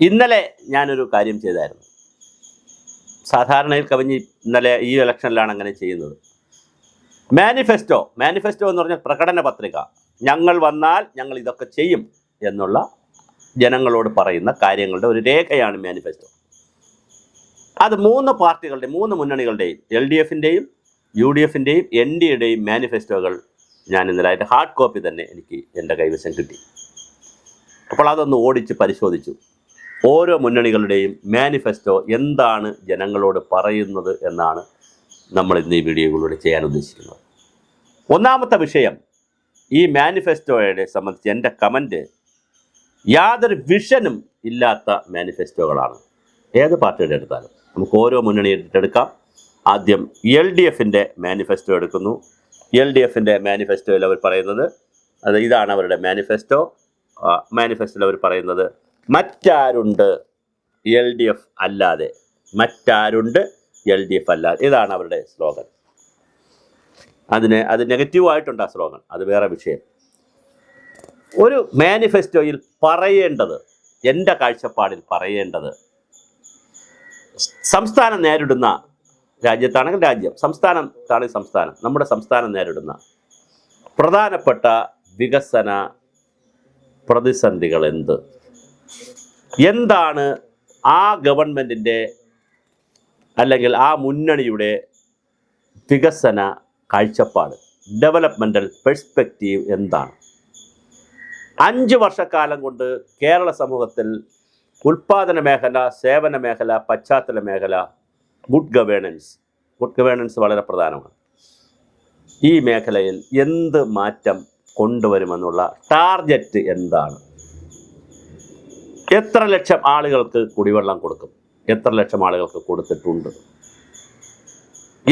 ഇന്നലെ ഞാനൊരു കാര്യം ചെയ്തായിരുന്നു. സാധാരണയിൽ കവിഞ്ഞ് ഇന്നലെ ഈ ഇലക്ഷനിലാണ് അങ്ങനെ ചെയ്യുന്നത്. മാനിഫെസ്റ്റോ എന്ന് പറഞ്ഞാൽ പ്രകടന പത്രിക. ഞങ്ങൾ വന്നാൽ ഞങ്ങൾ ഇതൊക്കെ ചെയ്യും എന്നുള്ള ജനങ്ങളോട് പറയുന്ന കാര്യങ്ങളുടെ ഒരു രേഖയാണ് മാനിഫെസ്റ്റോ. അത് മൂന്ന് പാർട്ടികളുടെ, മൂന്ന് മുന്നണികളുടെയും, LDFിൻ്റെയും UDFിൻ്റെയും NDയുടെയും മാനിഫെസ്റ്റോകൾ ഞാൻ ഇന്നലെ അതിൻ്റെ ഹാർഡ് കോപ്പി തന്നെ എനിക്ക് എൻ്റെ കൈവശം കിട്ടി. അപ്പോൾ അതൊന്ന് ഓടിച്ച് പരിശോധിച്ചു. ഓരോ മുന്നണികളുടെയും മാനിഫെസ്റ്റോ എന്താണ് ജനങ്ങളോട് പറയുന്നത് എന്നാണ് നമ്മൾ ഇന്ന് ഈ വീഡിയോയിലൂടെ ചെയ്യാൻ ഉദ്ദേശിക്കുന്നത്. ഒന്നാമത്തെ വിഷയം, ഈ മാനിഫെസ്റ്റോയെ സംബന്ധിച്ച് എൻ്റെ കമൻറ്റ്, യാതൊരു വിഷനും ഇല്ലാത്ത മാനിഫെസ്റ്റോകളാണ്. ഏത് പാർട്ടിയുടെ എടുത്താലും നമുക്ക് ഓരോ മുന്നണി എടുക്കാം. ആദ്യം LDFിൻ്റെ മാനിഫെസ്റ്റോ എടുക്കുന്നു. LDFിൻ്റെ മാനിഫെസ്റ്റോയിൽ അവർ പറയുന്നത്, ഇതാണ് അവരുടെ മാനിഫെസ്റ്റോ. മാനിഫെസ്റ്റോയിൽ അവർ പറയുന്നത്, മറ്റാരുണ്ട് LDF അല്ലാതെ, മറ്റാരുണ്ട് LDF അല്ലാതെ. ഇതാണ് അവരുടെ സ്ലോഗൻ. അത് നെഗറ്റീവായിട്ടുണ്ട് ആ സ്ലോഗൻ, അത് വേറെ വിഷയം. ഒരു മാനിഫെസ്റ്റോയിൽ പറയേണ്ടത്, എൻ്റെ കാഴ്ചപ്പാടിൽ പറയേണ്ടത്, സംസ്ഥാനം നേരിടുന്ന, രാജ്യത്താണെങ്കിൽ രാജ്യം, സംസ്ഥാനത്താണെങ്കിൽ സംസ്ഥാനം, നമ്മുടെ സംസ്ഥാനം നേരിടുന്ന പ്രധാനപ്പെട്ട വികസന പ്രതിസന്ധികൾ എന്താണ് ആ ഗവൺമെൻറ്റിൻ്റെ അല്ലെങ്കിൽ ആ മുന്നണിയുടെ വികസന കാഴ്ചപ്പാട്, ഡെവലപ്മെൻ്റൽ പെർസ്പെക്റ്റീവ് എന്താണ്? 5 വർഷക്കാലം കൊണ്ട് കേരള സമൂഹത്തിൽ ഉൽപ്പാദന മേഖല, സേവന മേഖല, പശ്ചാത്തല മേഖല, ഗുഡ് ഗവേണൻസ് വളരെ പ്രധാനമാണ്. ഈ മേഖലയിൽ എന്ത് മാറ്റം കൊണ്ടുവരുമെന്നുള്ള ടാർഗറ്റ് എന്താണ്? എത്ര ലക്ഷം ആളുകൾക്ക് കുടിവെള്ളം കൊടുക്കും? എത്ര ലക്ഷം ആളുകൾക്ക് കൊടുത്തിട്ടുണ്ട്?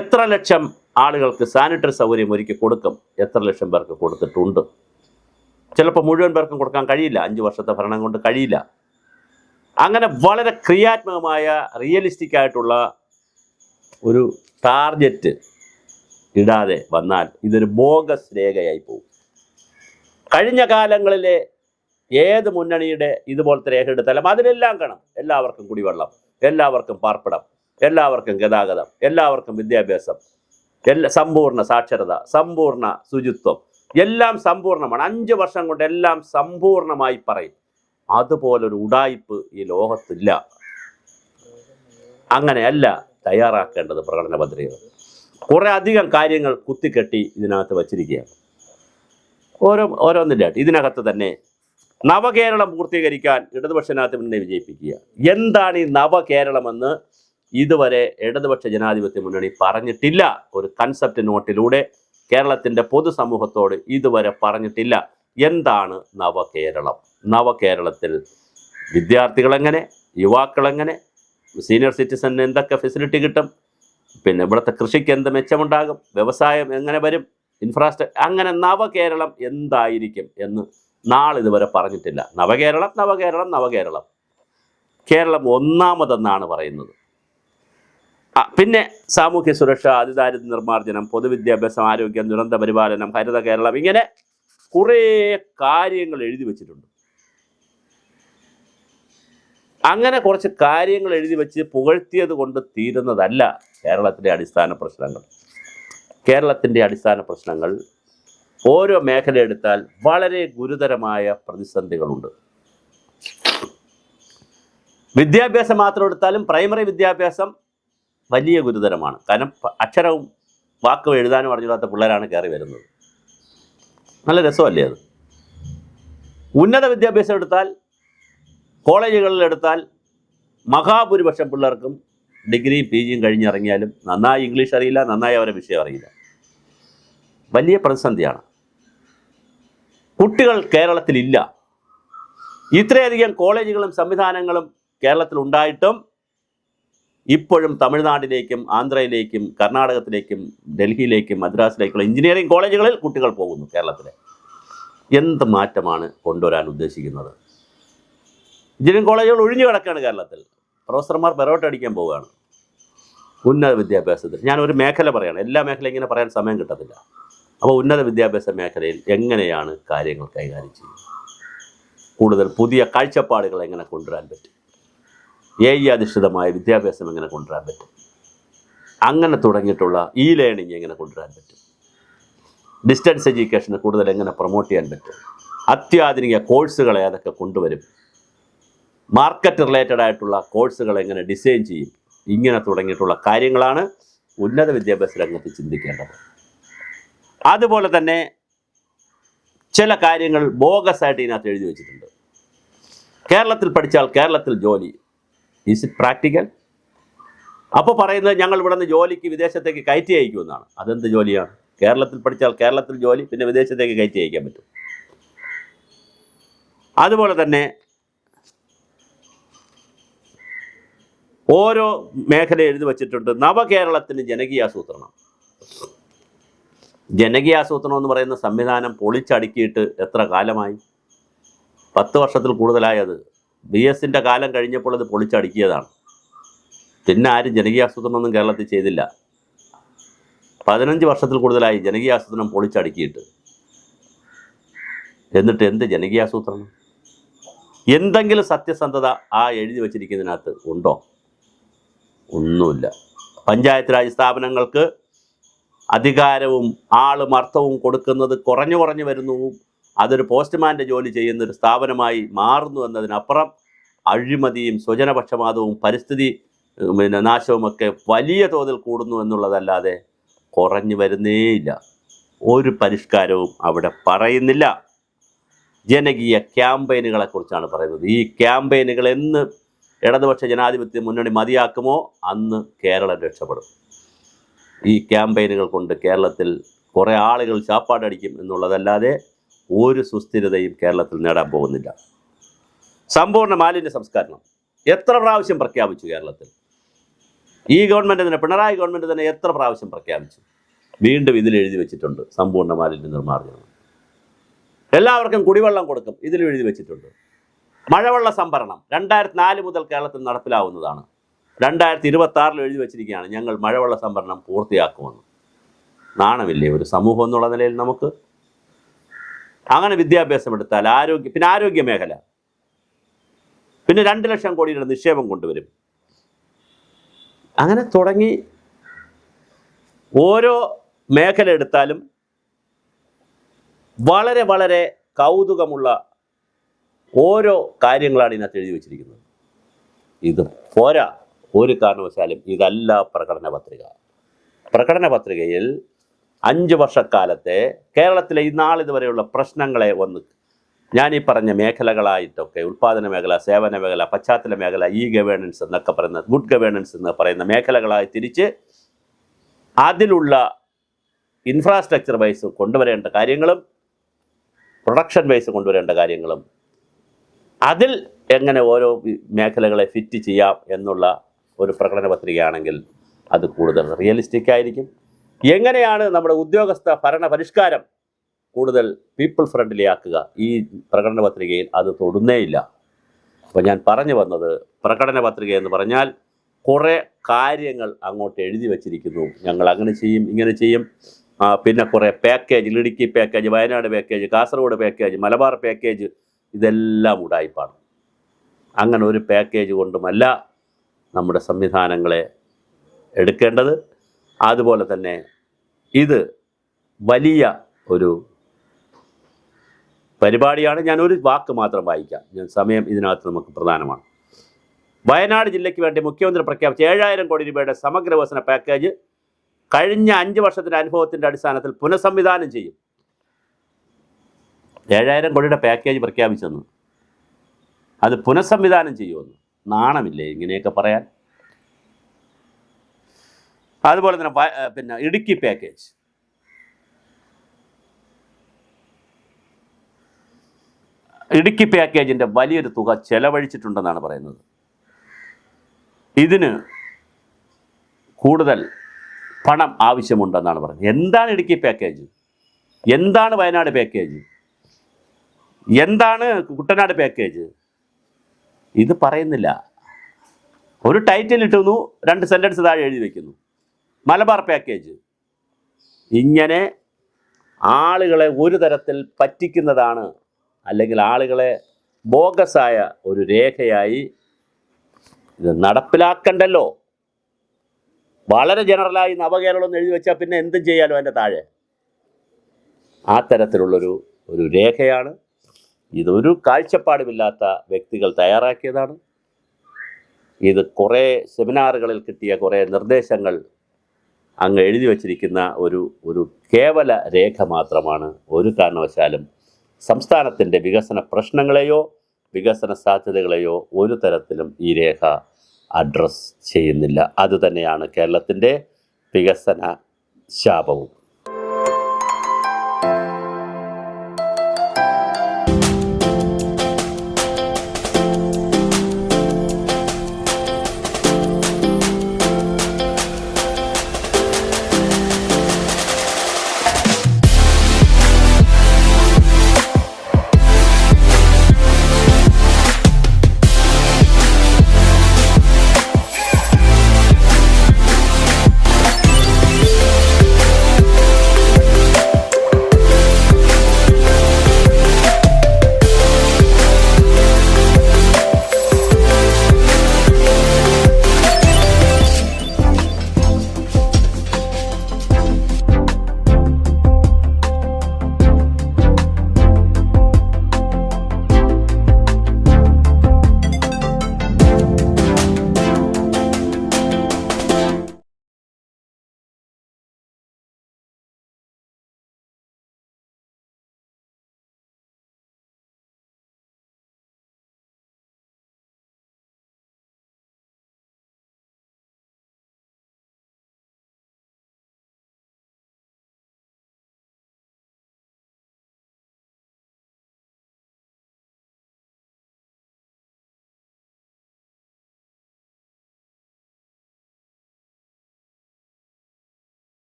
എത്ര ലക്ഷം ആളുകൾക്ക് സാനിറ്ററി സൗകര്യം ഒരുക്കി കൊടുക്കും? എത്ര ലക്ഷം പേർക്ക് കൊടുത്തിട്ടുണ്ട്? ചിലപ്പോൾ മുഴുവൻ പേർക്കും കൊടുക്കാൻ കഴിയില്ല, 5 വർഷത്തെ ഭരണം കൊണ്ട് കഴിയില്ല. അങ്ങനെ വളരെ ക്രിയാത്മകമായ, റിയലിസ്റ്റിക് ആയിട്ടുള്ള ഒരു ടാർഗറ്റ് ഇടാതെ വന്നാൽ ഇതൊരു ബോഗസ് രേഖയായി പോകും. കഴിഞ്ഞ കാലങ്ങളിലെ ഏത് മുന്നണിയുടെ ഇതുപോലത്തെ രേഖ എടുത്താലും അതിലെല്ലാം കാണാം, എല്ലാവർക്കും കുടിവെള്ളം, എല്ലാവർക്കും പാർപ്പിടം, എല്ലാവർക്കും ഗതാഗതം, എല്ലാവർക്കും വിദ്യാഭ്യാസം, സമ്പൂർണ്ണ സാക്ഷരത, സമ്പൂർണ്ണ ശുചിത്വം, എല്ലാം സമ്പൂർണ്ണമാണ്. 5 വർഷം കൊണ്ട് എല്ലാം സമ്പൂർണ്ണമായി പറയും. അതുപോലൊരു ഉഡായിപ്പ് ഈ ലോകത്തില്ല. അങ്ങനെയല്ല തയ്യാറാക്കേണ്ടത് പ്രകടന പത്രികകൾ. കുറേ അധികം കാര്യങ്ങൾ കുത്തിക്കെട്ടി ഇതിനകത്ത് വച്ചിരിക്കുകയാണ്. ഓരോന്നിൻ്റെ ഇതിനകത്ത് തന്നെ നവകേരളം പൂർത്തീകരിക്കാൻ ഇടതുപക്ഷ മുന്നണി വിജയിപ്പിക്കുക. എന്താണ് ഈ നവകേരളമെന്ന് ഇതുവരെ ഇടതുപക്ഷ ജനാധിപത്യ മുന്നണി പറഞ്ഞിട്ടില്ല. ഒരു കൺസെപ്റ്റ് നോട്ടിലൂടെ കേരളത്തിൻ്റെ പൊതുസമൂഹത്തോട് ഇതുവരെ പറഞ്ഞിട്ടില്ല. എന്താണ് നവകേരളം? നവകേരളത്തിൽ വിദ്യാർത്ഥികളെങ്ങനെ, യുവാക്കളെങ്ങനെ, സീനിയർ സിറ്റിസണിന് എന്തൊക്കെ ഫെസിലിറ്റി കിട്ടും, പിന്നെ ഇവിടുത്തെ കൃഷിക്ക് എന്ത് മെച്ചമുണ്ടാകും, വ്യവസായം എങ്ങനെ വരും, ഇൻഫ്രാസ്ട്രക്ചർ, അങ്ങനെ നവകേരളം എന്തായിരിക്കും എന്ന് നാളിതുവരെ പറഞ്ഞിട്ടില്ല. നവകേരളം കേരളം ഒന്നാമതെന്നാണ് പറയുന്നത്. പിന്നെ സാമൂഹ്യ സുരക്ഷ, അതിദാരിദ്ര്യ നിർമ്മാർജ്ജനം, പൊതുവിദ്യാഭ്യാസം, ആരോഗ്യം, ദുരന്ത പരിപാലനം, ഹരിത കേരളം, ഇങ്ങനെ കുറേ കാര്യങ്ങൾ എഴുതി വച്ചിട്ടുണ്ട്. അങ്ങനെ കുറച്ച് കാര്യങ്ങൾ എഴുതി വെച്ച് പുകഴ്ത്തിയത് കൊണ്ട് തീരുന്നതല്ല കേരളത്തിൻ്റെ അടിസ്ഥാന പ്രശ്നങ്ങൾ. കേരളത്തിൻ്റെ അടിസ്ഥാന പ്രശ്നങ്ങൾ ഓരോ മേഖല എടുത്താൽ വളരെ ഗുരുതരമായ പ്രതിസന്ധികളുണ്ട്. വിദ്യാഭ്യാസം മാത്രം എടുത്താലും പ്രൈമറി വിദ്യാഭ്യാസം വലിയ ഗുരുതരമാണ്. കാരണം അക്ഷരവും വാക്കും എഴുതാനും അറിഞ്ഞില്ലാത്ത പിള്ളേരാണ് കയറി വരുന്നത്. നല്ല രസമല്ലേ അത്? ഉന്നത വിദ്യാഭ്യാസം എടുത്താൽ, കോളേജുകളിൽ എടുത്താൽ, മഹാഭൂരിപക്ഷം പിള്ളേർക്കും ഡിഗ്രിയും PGയും കഴിഞ്ഞിറങ്ങിയാലും നന്നായി ഇംഗ്ലീഷ് അറിയില്ല, നന്നായി അവരെ വിഷയം അറിയില്ല. വലിയ പ്രതിസന്ധിയാണ്. കുട്ടികൾ കേരളത്തിലില്ല. ഇത്രയധികം കോളേജുകളും സംവിധാനങ്ങളും കേരളത്തിൽ ഉണ്ടായിട്ടും ഇപ്പോഴും തമിഴ്നാട്ടിലേക്കും ആന്ധ്രയിലേക്കും കർണാടകത്തിലേക്കും ഡൽഹിയിലേക്കും മദ്രാസിലേക്കുള്ള എഞ്ചിനീയറിംഗ് കോളേജുകളിൽ കുട്ടികൾ പോകുന്നു. കേരളത്തിലെ എന്ത് മാറ്റമാണ് കൊണ്ടുവരാൻ ഉദ്ദേശിക്കുന്നത്? എഞ്ചിനീയറിംഗ് കോളേജുകൾ ഒഴിഞ്ഞു കിടക്കുകയാണ് കേരളത്തിൽ. പ്രൊഫസർമാർ പെറോട്ടടിക്കാൻ പോവുകയാണ് ഉന്നത വിദ്യാഭ്യാസത്തിൽ. ഞാനൊരു മേഖല പറയുകയാണ്, എല്ലാ മേഖലയും ഇങ്ങനെ പറയാൻ സമയം കിട്ടത്തില്ല. അപ്പോൾ ഉന്നത വിദ്യാഭ്യാസ മേഖലയിൽ എങ്ങനെയാണ് കാര്യങ്ങൾ കൈകാര്യം ചെയ്യുന്നത്? കൂടുതൽ പുതിയ കാഴ്ചപ്പാടുകൾ എങ്ങനെ കൊണ്ടുവരാൻ പറ്റും? AI അധിഷ്ഠിതമായ വിദ്യാഭ്യാസം എങ്ങനെ കൊണ്ടുവരാൻ പറ്റും, അങ്ങനെ തുടങ്ങിയിട്ടുള്ള ലേണിംഗ് എങ്ങനെ കൊണ്ടുവരാൻ പറ്റും, ഡിസ്റ്റൻസ് എഡ്യൂക്കേഷന് കൂടുതൽ എങ്ങനെ പ്രൊമോട്ട് ചെയ്യാൻ പറ്റും, അത്യാധുനിക കോഴ്സുകൾ ഏതൊക്കെ കൊണ്ടുവരും, മാർക്കറ്റ് റിലേറ്റഡ് ആയിട്ടുള്ള കോഴ്സുകൾ എങ്ങനെ ഡിസൈൻ ചെയ്യും, ഇങ്ങനെ തുടങ്ങിയിട്ടുള്ള കാര്യങ്ങളാണ് ഉന്നത വിദ്യാഭ്യാസ രംഗത്ത് ചിന്തിക്കേണ്ടത്. അതുപോലെ തന്നെ ചില കാര്യങ്ങൾ ബോഗസായിട്ട് ഇതിനകത്ത് എഴുതി വെച്ചിട്ടുണ്ട്. കേരളത്തിൽ പഠിച്ചാൽ കേരളത്തിൽ ജോലി. Is it practical? അപ്പോൾ പറയുന്നത് ഞങ്ങൾ ഇവിടെ നിന്ന് ജോലിക്ക് വിദേശത്തേക്ക് കയറ്റി അയക്കുമെന്നാണ്. അതെന്ത് ജോലിയാണ്? കേരളത്തിൽ പഠിച്ചാൽ കേരളത്തിൽ ജോലി, പിന്നെ വിദേശത്തേക്ക് കയറ്റി അയക്കാൻ പറ്റും? അതുപോലെ തന്നെ ഓരോ മേഖല എഴുതി വച്ചിട്ടുണ്ട്. നവകേരളത്തിന് ജനകീയാസൂത്രണം. ജനകീയാസൂത്രണം എന്ന് പറയുന്ന സംവിധാനം പൊളിച്ചടുക്കിയിട്ട് എത്ര കാലമായി? 10 വർഷത്തിൽ കൂടുതലായി. അത് BSന്റെ കാലം കഴിഞ്ഞപ്പോൾ അത് പൊളിച്ചടുക്കിയതാണ്. പിന്നെ ആരും ജനകീയാസൂത്രണമൊന്നും കേരളത്തിൽ ചെയ്തില്ല. 15 വർഷത്തിൽ കൂടുതലായി ജനകീയാസൂത്രണം പൊളിച്ചടുക്കിയിട്ട്. എന്നിട്ട് എന്ത് ജനകീയാസൂത്രണം? എന്തെങ്കിലും സത്യസന്ധത ആ എഴുതി വച്ചിരിക്കുന്നതിനകത്ത് ഉണ്ടോ? ഒന്നുമില്ല. പഞ്ചായത്ത് രാജ് സ്ഥാപനങ്ങൾക്ക് അധികാരവും ആളും അർത്ഥവും കൊടുക്കുന്നത് കുറഞ്ഞു വരുന്നു. അതൊരു പോസ്റ്റ്മാൻ്റെ ജോലി ചെയ്യുന്നൊരു സ്ഥാപനമായി മാറുന്നു എന്നതിനപ്പുറം അഴിമതിയും സ്വജനപക്ഷപാതവും പരിസ്ഥിതി നാശവുമൊക്കെ വലിയ തോതിൽ കൂടുന്നു എന്നുള്ളതല്ലാതെ കുറഞ്ഞു വരുന്നേയില്ല. ഒരു പരിഷ്കാരവും അവിടെ പറയുന്നില്ല. ജനകീയ ക്യാമ്പയിനുകളെക്കുറിച്ചാണ് പറയുന്നത്. ഈ ക്യാമ്പയിനുകൾ എന്ന് ഇടതുപക്ഷ ജനാധിപത്യ മുന്നണി മതിയാക്കുമോ അന്ന് കേരളം രക്ഷപ്പെടും. ഈ ക്യാമ്പയിനുകൾ കൊണ്ട് കേരളത്തിൽ കുറേ ആളുകൾ ചാപ്പാടടിക്കും എന്നുള്ളതല്ലാതെ ഒരു സുസ്ഥിരതയും കേരളത്തിൽ നേടാൻ പോകുന്നില്ല. സമ്പൂർണ്ണ മാലിന്യ സംസ്കരണം എത്ര പ്രാവശ്യം പ്രഖ്യാപിച്ചു കേരളത്തിൽ? ഈ ഗവൺമെൻറ് തന്നെ, പിണറായി ഗവൺമെൻറ് തന്നെ എത്ര പ്രാവശ്യം പ്രഖ്യാപിച്ചു? വീണ്ടും ഇതിൽ എഴുതി വെച്ചിട്ടുണ്ട് സമ്പൂർണ്ണ മാലിന്യ നിർമ്മാർജ്ജനം. എല്ലാവർക്കും കുടിവെള്ളം കൊടുക്കും, ഇതിൽ എഴുതി വെച്ചിട്ടുണ്ട്. മഴവെള്ള സംഭരണം 2004 മുതൽ കേരളത്തിൽ നടപ്പിലാവുന്നതാണ്. 2026 എഴുതി വെച്ചിരിക്കുകയാണ് ഞങ്ങൾ മഴവെള്ള സംഭരണം പൂർത്തിയാക്കുമെന്ന്. നാണമില്ലേ ഒരു സമൂഹം എന്നുള്ള നിലയിൽ നമുക്ക്? അങ്ങനെ വിദ്യാഭ്യാസം എടുത്താൽ പിന്നെ ആരോഗ്യ മേഖല, പിന്നെ 2 ലക്ഷം കോടിയുടെ നിക്ഷേപം കൊണ്ടുവരും. അങ്ങനെ തുടങ്ങി ഓരോ മേഖല എടുത്താലും വളരെ വളരെ കൗതുകമുള്ള ഓരോ കാര്യങ്ങളാണ് ഇതിനകത്ത് എഴുതി വച്ചിരിക്കുന്നത്. ഇത് പോരാ, ഒരു കാരണവശാലും ഇതല്ല പ്രകടന പത്രിക. പ്രകടന പത്രികയിൽ 5 വർഷക്കാലത്തെ കേരളത്തിലെ ഇതുവരെയുള്ള പ്രശ്നങ്ങളെ ഞാനീ പറഞ്ഞ മേഖലകളായിട്ടൊക്കെ, ഉൽപ്പാദന മേഖല, സേവന മേഖല, പശ്ചാത്തല മേഖല, ഗവേണൻസ് എന്നൊക്കെ പറയുന്ന, ഗുഡ് ഗവേണൻസ് എന്ന് പറയുന്ന മേഖലകളായി തിരിച്ച് അതിലുള്ള ഇൻഫ്രാസ്ട്രക്ചർ വൈസ് കൊണ്ടുവരേണ്ട കാര്യങ്ങളും പ്രൊഡക്ഷൻ വൈസ് കൊണ്ടുവരേണ്ട കാര്യങ്ങളും അതിൽ എങ്ങനെ ഓരോ മേഖലകളെ ഫിറ്റ് ചെയ്യാം എന്നുള്ള ഒരു പ്രകടന പത്രികയാണെങ്കിൽ അത് കൂടുതൽ റിയലിസ്റ്റിക് ആയിരിക്കും. എങ്ങനെയാണ് നമ്മുടെ ഉദ്യോഗസ്ഥ ഭരണ പരിഷ്കാരം കൂടുതൽ പീപ്പിൾ ഫ്രണ്ട്ലി ആക്കുക, ഈ പ്രകടന പത്രികയിൽ അത് തൊടുന്നേയില്ല. അപ്പോൾ ഞാൻ പറഞ്ഞു വന്നത്, പ്രകടന പത്രിക എന്ന് പറഞ്ഞാൽ കുറേ കാര്യങ്ങൾ അങ്ങോട്ട് എഴുതി വച്ചിരിക്കുന്നു. ഞങ്ങൾ അങ്ങനെ ചെയ്യും, ഇങ്ങനെ ചെയ്യും, പിന്നെ കുറേ package, Idukki package, Wayanad package, Kasaragod package, Malabar package, ഇതെല്ലാം ഉടായിപ്പാണ്. അങ്ങനെ ഒരു പാക്കേജ് കൊണ്ടുമല്ല നമ്മുടെ സംവിധാനങ്ങളെ എടുക്കേണ്ടത്. അതുപോലെ തന്നെ ഇത് വലിയ ഒരു പരിപാടിയാണ്. ഞാൻ ഒരു വാക്ക് മാത്രം വായിക്കാം, സമയം ഇതിനകത്ത് നമുക്ക് പ്രധാനമാണ്. വയനാട് ജില്ലയ്ക്ക് വേണ്ടി മുഖ്യമന്ത്രി പ്രഖ്യാപിച്ച 7000 കോടി രൂപയുടെ സമഗ്ര വികസന പാക്കേജ് കഴിഞ്ഞ 5 വർഷത്തിൻ്റെ അനുഭവത്തിൻ്റെ അടിസ്ഥാനത്തിൽ പുനഃസംവിധാനം ചെയ്യും. 7000 കോടിയുടെ പാക്കേജ് പ്രഖ്യാപിച്ചെന്ന് അത് പുനഃസംവിധാനം ചെയ്യുമെന്ന് നാണമില്ലേ ഇങ്ങനെയൊക്കെ പറയാൻ? അതുപോലെ തന്നെ പിന്നെ ഇടുക്കി പാക്കേജ്, ഇടുക്കി പാക്കേജിൻ്റെ വലിയൊരു തുക ചെലവഴിച്ചിട്ടുണ്ടെന്നാണ് പറയുന്നത്. ഇതിന് കൂടുതൽ പണം ആവശ്യമുണ്ടെന്നാണ് പറയുന്നത്. എന്താണ് ഇടുക്കി പാക്കേജ്? എന്താണ് വയനാട് പാക്കേജ്? എന്താണ് കുട്ടനാട് പാക്കേജ്? ഇത് പറയുന്നില്ല. ഒരു ടൈറ്റിൽ ഇട്ടുന്നു, 2 സെൻറ്റൻസ് താഴെ എഴുതി വയ്ക്കുന്നു, മലബാർ പാക്കേജ്. ഇങ്ങനെ ആളുകളെ ഒരു തരത്തിൽ പറ്റിക്കുന്നതാണ്, അല്ലെങ്കിൽ ആളുകളെ ബോഗസായ ഒരു രേഖയായി ഇത് നടപ്പിലാക്കണ്ടല്ലോ. വളരെ ജനറലായി നവകേരളം എന്ന് എഴുതി വെച്ചാൽ പിന്നെ എന്തും ചെയ്യാലോ അതിൻ്റെ താഴെ. ആ തരത്തിലുള്ളൊരു രേഖയാണ്. ഇതൊരു കാഴ്ചപ്പാടുമില്ലാത്ത വ്യക്തികൾ തയ്യാറാക്കിയതാണ്. ഇത് കുറേ സെമിനാറുകളിൽ കിട്ടിയ കുറേ നിർദ്ദേശങ്ങൾ അങ്ങ് എഴുതി വച്ചിരിക്കുന്ന ഒരു കേവല രേഖ മാത്രമാണ്. ഒരു കാരണവശാലും സംസ്ഥാനത്തിൻ്റെ വികസന പ്രശ്നങ്ങളെയോ വികസന സാധ്യതകളെയോ ഒരു തരത്തിലും ഈ രേഖ അഡ്രസ്സ് ചെയ്യുന്നില്ല. അതുതന്നെയാണ് കേരളത്തിൻ്റെ വികസന ശാപവും.